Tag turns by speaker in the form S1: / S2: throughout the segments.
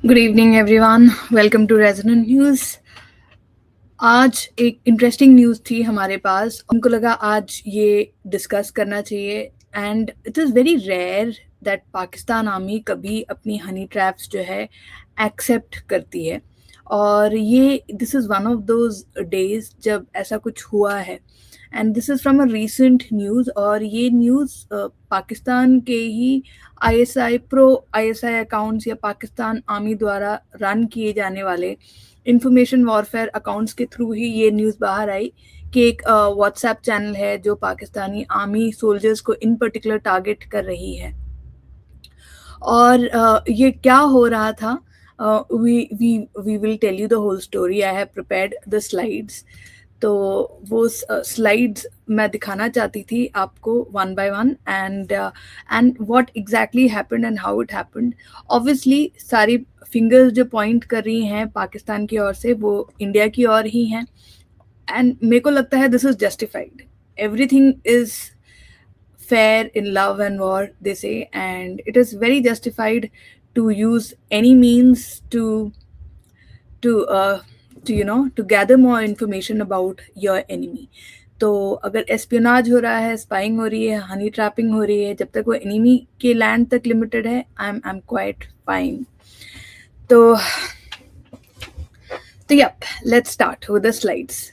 S1: Good evening everyone, welcome to resonant news. आज एक interesting news थी हमारे पास, हमको लगा आज ये डिस्कस करना चाहिए। And it is very rare that Pakistan army कभी अपनी हनी ट्रैप्स जो है एक्सेप्ट करती है, और ये this is one of those days जब ऐसा कुछ हुआ है। And this is from a recent news, और ये न्यूज़ पाकिस्तान के ही आईएसआई अकाउंट्स या पाकिस्तान आर्मी द्वारा रन किए जाने वाले इंफॉर्मेशन वॉरफेयर अकाउंट्स के थ्रू ही ये न्यूज़ बाहर आई कि एक व्हाट्सएप चैनल है जो पाकिस्तानी आर्मी सोल्जर्स को इन पर्टिकुलर टारगेट कर रही है। और ये क्या हो रहा था, we will tell you the whole story. I have prepared the slides, तो वो स्लाइड्स मैं दिखाना चाहती थी आपको one by one, and what exactly happened and how it happened. Obviously सारी फिंगर्स जो पॉइंट कर रही हैं पाकिस्तान की ओर से वो इंडिया की ओर ही हैं, एंड मेरे को लगता है this is justified. Everything is fair in love and war, they say, and it is very justified to use any means to gather more information about your enemy. तो अगर एस्पियोनाज हो रहा है, स्पाइंग हो रही है, हनी ट्रैपिंग हो रही है, जब तक वो एनिमी के लैंड तक लिमिटेड है, आई एम क्वाइट फाइन। तो yep, let's start with the slides.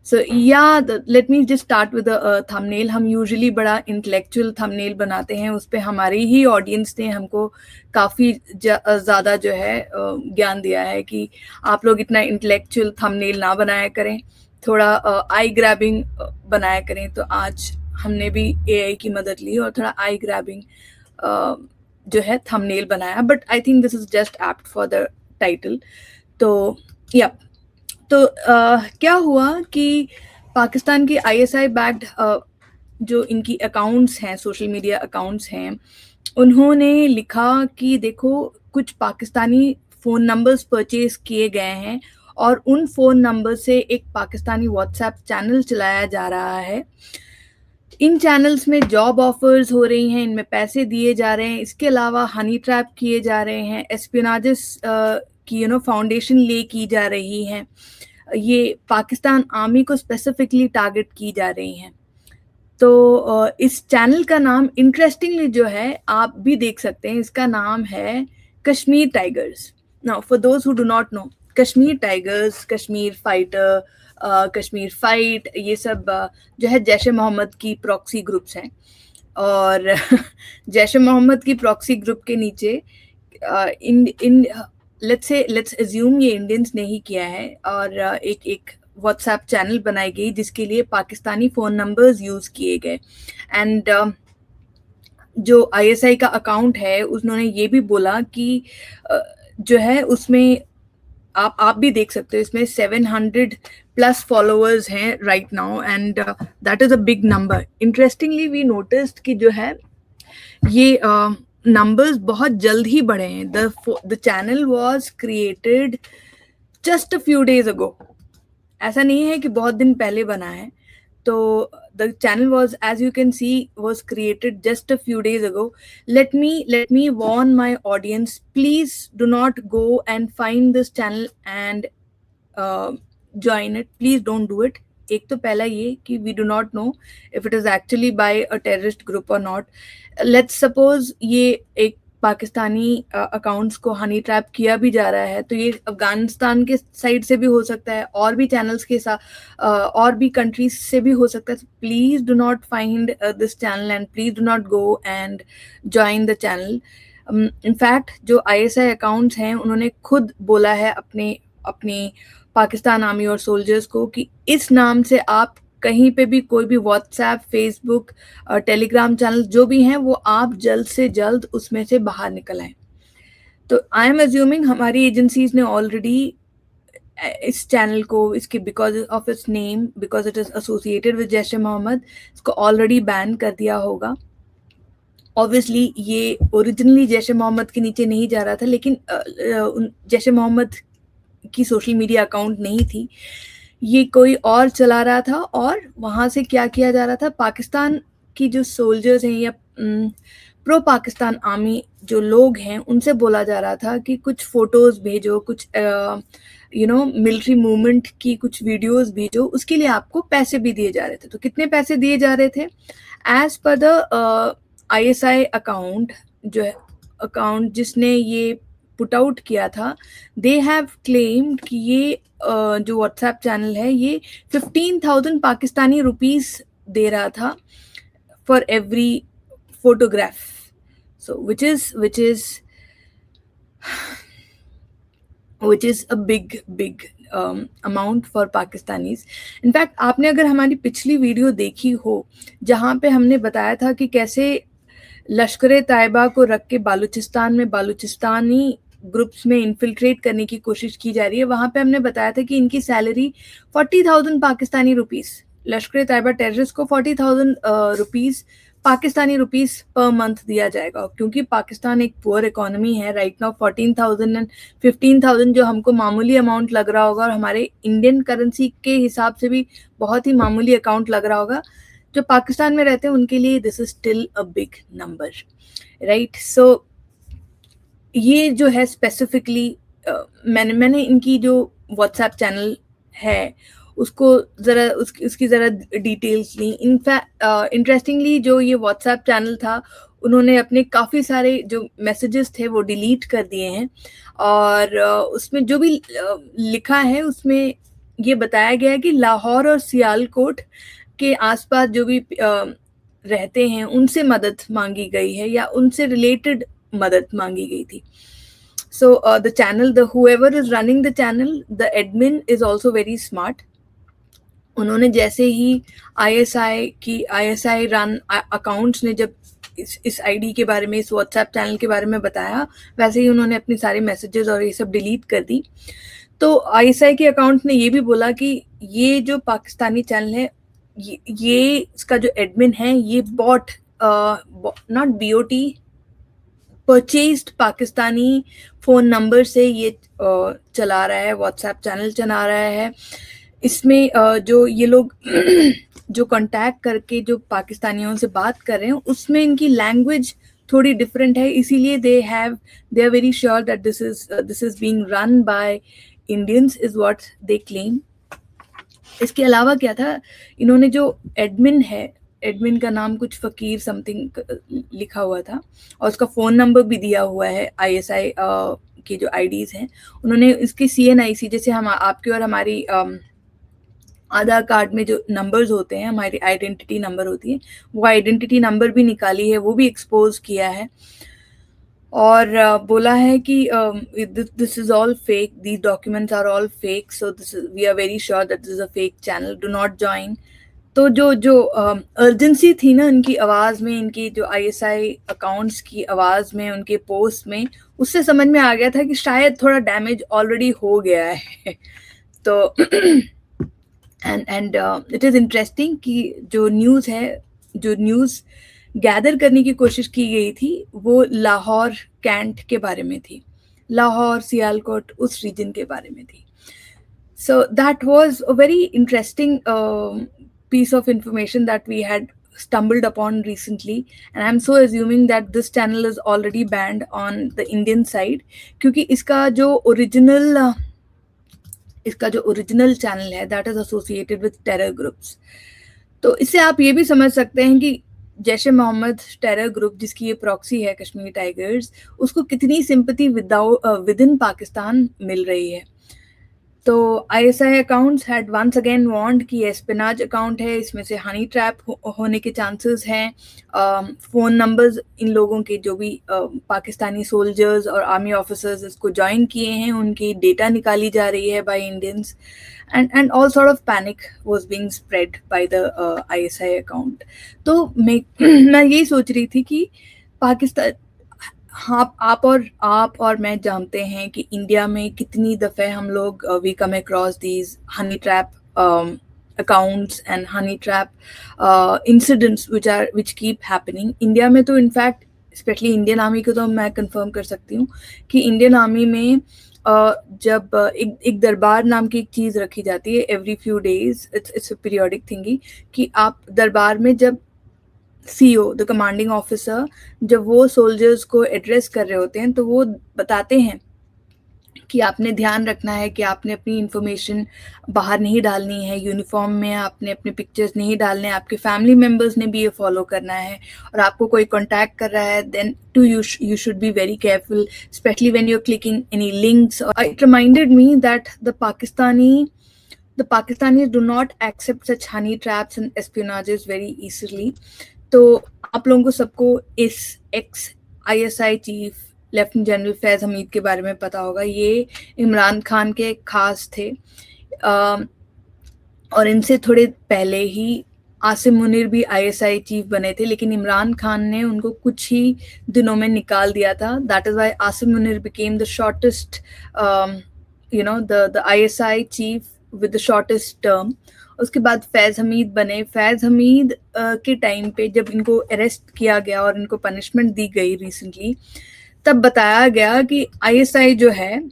S1: So yeah, let me just start with the thumbnail. हम usually बड़ा intellectual thumbnail बनाते हैं, उस पे हमारी ही audience ने हमको काफ़ी ज़्यादा जो है ज्ञान दिया है कि आप लोग इतना intellectual thumbnail ना बनाया करें, थोड़ा eye grabbing बनाया करें। तो आज हमने भी AI की मदद ली और थोड़ा eye grabbing जो है thumbnail बनाया, but I think this is just apt for the title. तो या तो क्या हुआ कि पाकिस्तान की आईएसआई बैक्ड जो इनकी अकाउंट्स हैं, सोशल मीडिया अकाउंट्स हैं, उन्होंने लिखा कि देखो कुछ पाकिस्तानी फ़ोन नंबर्स परचेज किए गए हैं और उन फ़ोन नंबर से एक पाकिस्तानी व्हाट्सएप चैनल चलाया जा रहा है। इन चैनल्स में जॉब ऑफर्स हो रही हैं, इनमें पैसे दिए जा रहे हैं, इसके अलावा हनी ट्रैप किए जा रहे हैं, एस्पियोनाजिस की फाउंडेशन ले की जा रही हैं, ये पाकिस्तान आर्मी को स्पेसिफिकली टारगेट की जा रही हैं। तो इस चैनल का नाम इंटरेस्टिंगली जो है आप भी देख सकते हैं, इसका नाम है Kashmir tigers. Now for those who do not know, Kashmir tigers, Kashmir fighter, Kashmir fight, ये सब जो है जैश ए मोहम्मद की प्रॉक्सी ग्रुप्स हैं। और जैश ए मोहम्मद की प्रॉक्सी ग्रुप के नीचे लेट्स अज्यूम ये इंडियंस ने ही किया है, और एक व्हाट्सएप चैनल बनाई गई जिसके लिए पाकिस्तानी फ़ोन नंबर्स यूज़ किए गए। एंड जो आईएसआई का अकाउंट है उन्होंने ये भी बोला कि जो है उसमें आप भी देख सकते हो, इसमें 700 प्लस फॉलोअर्स हैं right now, and that is a big number. Interestingly we noticed कि जो है ये नंबर्स बहुत जल्द ही बढ़े हैं। The channel was created just a few days अगो, ऐसा नहीं है कि बहुत दिन पहले बना है। तो the channel was, as you can see, was created just a few days ago. Let me warn my audience, please do not go and find this channel and join it, please don't do it। एक तो पहला ये कि we do not know if it is actually by a terrorist group or not। Let's suppose ये एक Pakistani accounts को honey trap किया भी जा रहा है, तो ये अफगानिस्तान के साइड से भी हो सकता है, और भी चैनल्स के साथ और भी कंट्रीज से भी हो सकता है। Please do not find this channel and please do not go and join the channel. In fact जो आईएसआई अकाउंट्स हैं उन्होंने खुद बोला है अपने पाकिस्तान आर्मी और सोल्जर्स को कि इस नाम से आप कहीं पे भी कोई भी व्हाट्सएप, फेसबुक, टेलीग्राम चैनल जो भी हैं वो आप जल्द से जल्द उसमें से बाहर निकल आए। तो आई एम अज्यूमिंग हमारी एजेंसीज ने ऑलरेडी इस चैनल को, इसके because of its name, because it is associated with Jaish e Mohammad, इसको ऑलरेडी बैन कर दिया होगा। ऑब्वियसली ये ओरिजिनली जैश ए मोहम्मद के नीचे नहीं जा रहा था, लेकिन जैश ए मोहम्मद की सोशल मीडिया अकाउंट नहीं थी, ये कोई और चला रहा था। और वहाँ से क्या किया जा रहा था, पाकिस्तान की जो सोल्जर्स हैं या प्रो पाकिस्तान आर्मी जो लोग हैं उनसे बोला जा रहा था कि कुछ फोटोज भेजो, कुछ मिलिट्री मूवमेंट की कुछ वीडियोस भेजो, उसके लिए आपको पैसे भी दिए जा रहे थे। तो कितने पैसे दिए जा रहे थे? As per the ISI account, जो है अकाउंट जिसने ये पुट आउट किया था, दे हैव क्लेम्ड कि ये जो व्हाट्सएप चैनल है ये 15,000 पाकिस्तानी रुपीस दे रहा था for every photograph. So which is a big amount for Pakistanis. In fact, आपने अगर हमारी पिछली वीडियो देखी हो जहाँ पे हमने बताया था कि कैसे लश्कर तैयबा को रख के बालूचिस्तान में बालूचिस्तानी ग्रुप्स में इन्फिल्ट्रेट करने की कोशिश की जा रही है, वहाँ पे हमने बताया था कि इनकी सैलरी 40,000 पाकिस्तानी रुपीस, लश्कर तैयबा टेररिस्ट को 40,000 rupees Pakistani rupees per month दिया जाएगा। क्योंकि पाकिस्तान एक पुअर इकोनॉमी है राइट नाउ, 14,000 एंड 15,000 जो हमको मामूली अमाउंट लग रहा होगा और हमारे इंडियन करेंसी के हिसाब से भी बहुत ही मामूली अकाउंट लग रहा होगा, जो पाकिस्तान में रहते हैं उनके लिए this is still a big number, right. So ये जो है स्पेसिफिकली मैंने इनकी जो व्हाट्सएप चैनल है उसको ज़रा उसकी ज़रा डिटेल्स ली। इनफैक्ट इंटरेस्टिंगली जो ये व्हाट्सएप चैनल था उन्होंने अपने काफ़ी सारे जो मैसेजेस थे वो डिलीट कर दिए हैं, और उसमें जो भी लिखा है उसमें ये बताया गया है कि लाहौर और सियालकोट के आसपास जो भी रहते हैं उनसे मदद मांगी गई है या उनसे रिलेटेड मदद मांगी गई थी। So the channel, whoever is running the channel, the admin is also very smart. उन्होंने जैसे ही ISI रन अकाउंट्स ने जब इस आईडी के बारे में, इस व्हाट्सएप चैनल के बारे में बताया, वैसे ही उन्होंने अपनी सारे मैसेजेस और ये सब डिलीट कर दी। तो ISI के अकाउंट ने ये भी बोला कि ये जो पाकिस्तानी चैनल है ये इसका जो एडमिन है ये bought not BOT purchased Pakistani phone number से ये चला रहा है, व्हाट्सएप चैनल चला रहा है। इसमें जो ये लोग जो कांटेक्ट करके जो पाकिस्तानियों से बात कर रहे हैं उसमें इनकी लैंग्वेज थोड़ी डिफरेंट है, इसीलिए they are very sure that this is being run by Indians is what they claim. इसके अलावा क्या था, इन्होंने जो एडमिन का नाम कुछ फ़कीर समथिंग लिखा हुआ था और उसका फ़ोन नंबर भी दिया हुआ है ISI की जो IDs हैं। उन्होंने इसकी CNIC जैसे हम आपके और हमारी आधार कार्ड में जो नंबर्स होते हैं, हमारी आइडेंटिटी नंबर होती है, वो आइडेंटिटी नंबर भी निकाली है, वो भी एक्सपोज किया है और बोला है कि this is all fake, these documents are all fake, so we are very sure that this is a fake channel, do not join. तो जो अर्जेंसी थी ना इनकी आवाज़ में, इनकी जो ISI अकाउंट्स की आवाज़ में, उनके पोस्ट में, उससे समझ में आ गया था कि शायद थोड़ा डैमेज ऑलरेडी हो गया है। तो एंड इट इज़ इंटरेस्टिंग कि जो न्यूज़ गैदर करने की कोशिश की गई थी वो लाहौर कैंट के बारे में थी, लाहौर सियालकोट उस रीजन के बारे में थी। So that was a very interesting piece of information that we had stumbled upon recently, and I'm so assuming that this channel is already banned on the Indian side, क्योंकि इसका जो ओरिजिनल चैनल है that is associated with terror groups। तो इससे आप ये भी समझ सकते हैं कि जैश ए मोहम्मद टेरर ग्रुप जिसकी ये प्रॉक्सी है कश्मीर टाइगर्स, उसको कितनी सिंपैथी विद इन पाकिस्तान मिल रही है। तो ISI accounts had once again warned कि एस्पिनाज अकाउंट है, इसमें से हनी ट्रैप होने के चांसेस हैं। फ़ोन नंबर्स इन लोगों के जो भी पाकिस्तानी सोल्जर्स और आर्मी ऑफिसर्स इसको ज्वाइन किए हैं उनकी डेटा निकाली जा रही है by Indians, and all sort of panic was being spread by the ISI account. तो मैं यही सोच रही थी कि पाकिस्तान, हाँ, आप और मैं जानते हैं कि इंडिया में कितनी दफ़े हम लोग we come across these honey trap accounts and honey trap incidents which keep happening India में। तो इनफैक्ट स्पेशली इंडियन आर्मी को तो मैं कंफर्म कर सकती हूँ कि इंडियन आर्मी में जब एक दरबार नाम की एक चीज़ रखी जाती है every few days, it's a periodic थिंगी कि आप दरबार में जब सीओ, द कमांडिंग ऑफिसर, जब वो सोल्जर्स को एड्रेस कर रहे होते हैं तो वो बताते हैं कि आपने ध्यान रखना है कि आपने अपनी इंफॉर्मेशन बाहर नहीं डालनी है, यूनिफॉर्म में आपने अपने पिक्चर्स नहीं डालने, आपके फैमिली मेम्बर्स ने भी ये फॉलो करना है, और आपको कोई कांटेक्ट कर रहा है then too you should be very careful, especially when you're clicking any links. It reminded me that the Pakistanis do not accept such honey traps and espionages very easily. तो आप लोगों को सबको इस x ISI chief lieutenant general Faiz Hamid के बारे में पता होगा। ये इमरान खान के खास थे, और इनसे थोड़े पहले ही आसिम मुनीर भी ISI चीफ बने थे, लेकिन इमरान खान ने उनको कुछ ही दिनों में निकाल दिया था। That is why Asim Munir became the shortest the ISI chief with the shortest term. उसके बाद फैज़ हमीद बने। फैज़ हमीद के टाइम पे जब इनको अरेस्ट किया गया और इनको पनिशमेंट दी गई रिसेंटली, तब बताया गया कि ISI जो है,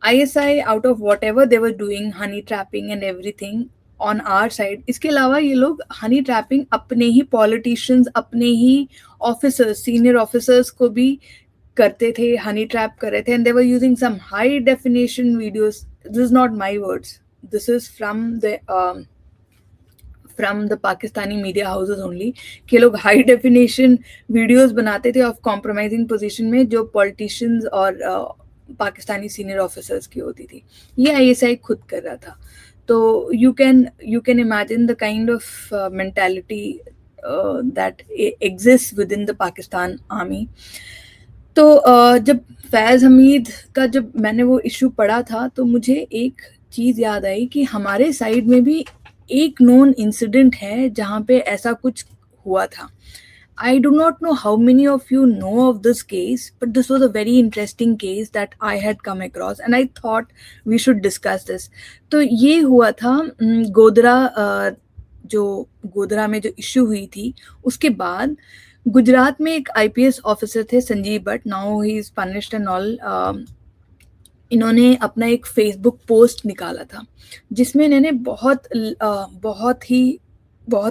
S1: ISI out of whatever they were doing honey trapping and everything on our side, इसके अलावा ये लोग हनी ट्रैपिंग अपने ही पॉलिटिशियंस, अपने ही ऑफिसर्स, सीनियर ऑफिसर्स को भी करते थे, हनी ट्रैप कर रहे थे, and they were using some high definition videos. This is not my words, this is from the Pakistani media houses only, कि लोग हाई डेफिनेशन वीडियोस बनाते थे ऑफ कॉम्प्रोमाइजिंग पोजीशन में, जो पॉलिटिशियंस और पाकिस्तानी सीनियर ऑफिसर्स की होती थी। ये ISI खुद कर रहा था। तो you can imagine the kind of mentality that exists within the Pakistan army. तो जब फैज़ हमीद का जब मैंने वो इशू पढ़ा था, तो मुझे एक चीज़ याद आई कि हमारे साइड में भी एक नोन इंसिडेंट है जहाँ पे ऐसा कुछ हुआ था। I do not know how many of you know of this case, but this was a very interesting case that I had come across and I thought we should discuss this. तो ये हुआ था गोधरा में जो issue हुई थी, उसके बाद गुजरात में एक IPS ऑफिसर थे Sanjeev Bhatt, now he is punished and all. इन्होंने अपना एक फेसबुक पोस्ट निकाला था जिसमें इन्होंने बहुत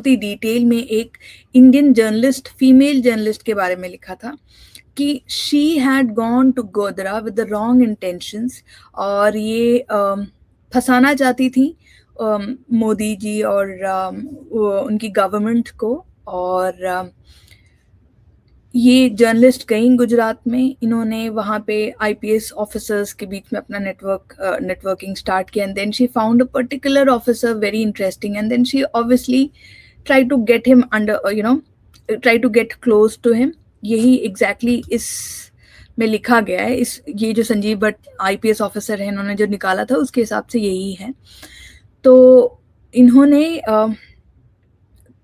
S1: ही डिटेल में एक इंडियन जर्नलिस्ट, फीमेल जर्नलिस्ट के बारे में लिखा था कि she had gone to Godhra with the wrong intentions, और ये फंसाना चाहती थी मोदी जी और उनकी गवर्नमेंट को। और ये जर्नलिस्ट गई गुजरात में, इन्होंने वहाँ पे IPS ऑफिसर्स के बीच में अपना नेटवर्किंग स्टार्ट किया, and then she found a particular officer very interesting, and then she obviously try to get him under, try to get close to him. यही एग्जैक्टली इस में लिखा गया है। ये जो संजीव भट्ट IPS ऑफिसर है, इन्होंने जो निकाला था उसके हिसाब से यही है। तो इन्होंने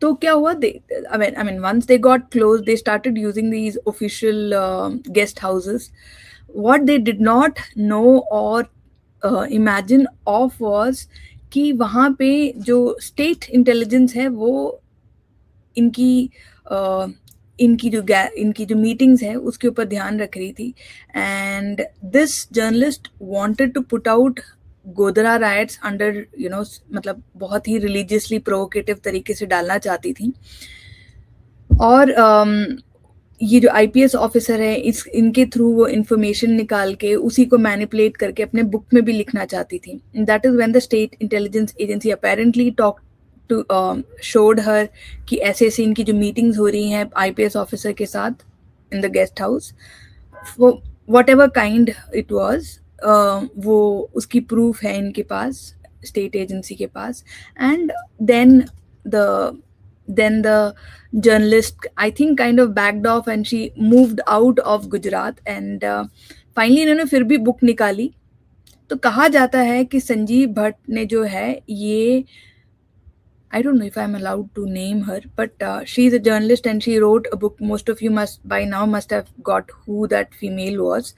S1: तो क्या हुआ, I mean once they got close, they started using these official guest houses. What they did not know or imagine of was कि वहाँ पे जो स्टेट इंटेलिजेंस है वो इनकी जो मीटिंग्स है उसके ऊपर ध्यान रख रही थी, and this journalist wanted to put out Godhra riots under मतलब बहुत ही रिलीजियसली प्रोवोकेटिव तरीके से डालना चाहती थी। और ये जो IPS ऑफिसर है, इनके थ्रू वो इंफॉर्मेशन निकाल के उसी को मैनिपुलेट करके अपने बुक में भी लिखना चाहती थी। That is when the state intelligence agency apparently talk to showed her कि ऐसे ऐसे इनकी जो मीटिंग्स हो रही हैं IPS ऑफिसर के साथ in the guest house, whatever kind it was, वो उसकी प्रूफ है इनके पास, स्टेट एजेंसी के पास। And then the journalist I think kind of backed off and she moved out of Gujarat, and finally इन्होंने फिर भी बुक निकाली। तो कहा जाता है कि संजीव भट्ट ने जो है ये, I don't know if I'm allowed to name her, but she's a journalist and she wrote a book. Most of you must have got who that female was.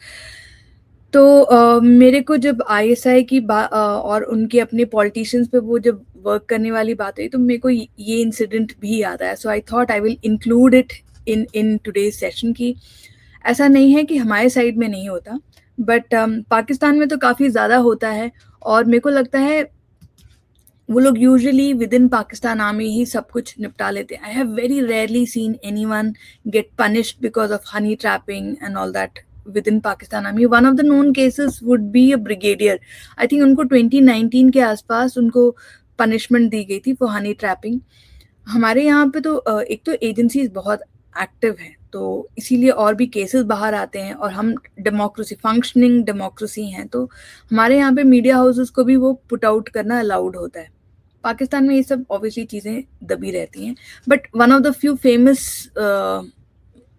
S1: तो मेरे को जब ISI की और उनके अपने पॉलिटिशियंस पे वो जब वर्क करने वाली बात हुई, तो मेरे को ये इंसिडेंट भी याद आया। So I thought I will include it in today's session. की ऐसा नहीं है कि हमारे साइड में नहीं होता, बट पाकिस्तान में तो काफ़ी ज़्यादा होता है, और मेरे को लगता है वो लोग usually within Pakistan army ही सब कुछ निपटा लेते हैं. I have very rarely seen anyone get punished because of honey trapping and all that within Pakistan Army. One of the known cases would be a brigadier. I think उनको 2019 के आसपास उनको पनिशमेंट दी गई थी फॉर हनी ट्रैपिंग. हमारे यहाँ पे तो एक तो एजेंसीज बहुत एक्टिव है, तो इसीलिए और भी केसेस बाहर आते हैं, और हम डेमोक्रेसी, फंक्शनिंग डेमोक्रेसी हैं, तो हमारे यहाँ पे मीडिया हाउसेस को भी वो पुट आउट करना अलाउड होता है. पाकिस्तान में ये सब ऑब्वियसली चीज़ें दबी रहती हैं. But one of the few famous,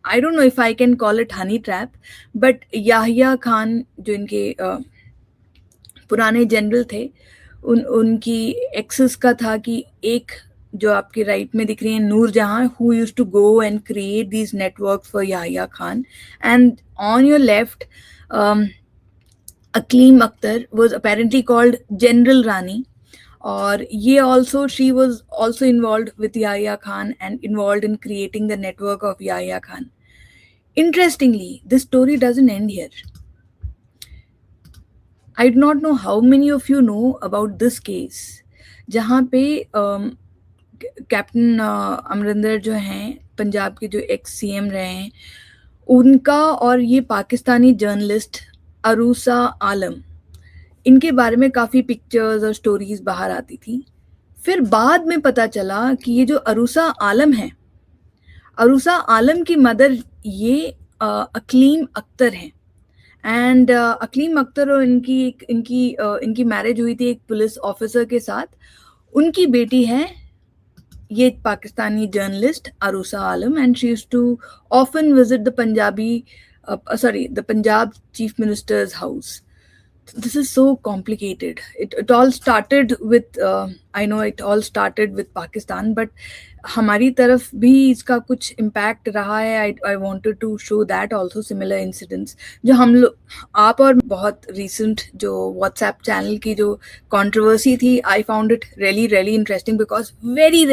S1: I don't know if I can call it honey trap, but Yahya Khan जो इनके पुराने जनरल थे, उनकी एक्सेस का था कि एक जो आपके राइट में दिख रही है Noor Jahan, who used to go and create these network for Yahya Khan, and on your left Aqleem Akhtar was apparently called General Rani, और ये also she was also involve with Yahya Khan and involve in creating the network of Yahya Khan. Interestingly, this story doesn't end here. I do not know how many of you know about this case, जहाँ पे captain Amarinder जो हैं, पंजाब के जो x CM रहे हैं, उनका और ये पाकिस्तानी जर्नलिस्ट अरूसा आलम, इनके बारे में काफ़ी पिक्चर्स और स्टोरीज बाहर आती थी. फिर बाद में पता चला कि ये जो अरूसा आलम है, अरूसा आलम की मदर ये अकीम अख्तर हैं. एंड अकीम अख्तर और इनकी मैरिज हुई थी एक पुलिस ऑफिसर के साथ. उनकी बेटी है ये Pakistani journalist Arusa Alam, and she used to often visit the Punjab chief ministers house. This is so complicated. It all started with I know it all started with Pakistan, but हमारी तरफ भी इसका कुछ इम्पैक्ट रहा है. I wanted to show that also, similar incidents जो हम लोग, आप और बहुत recent जो WhatsApp चैनल की जो controversy थी, I found it really interesting because very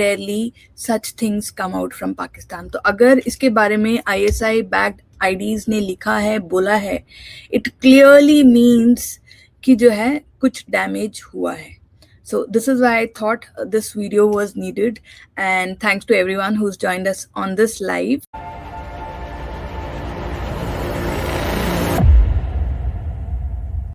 S1: rarely such things come out from Pakistan. तो अगर इसके बारे में ISI backed IDs ने लिखा है, बोला है, it clearly means कि जो है कुछ डैमेज हुआ है. So this is why I thought this video was needed, and thanks to everyone who's joined us on this live.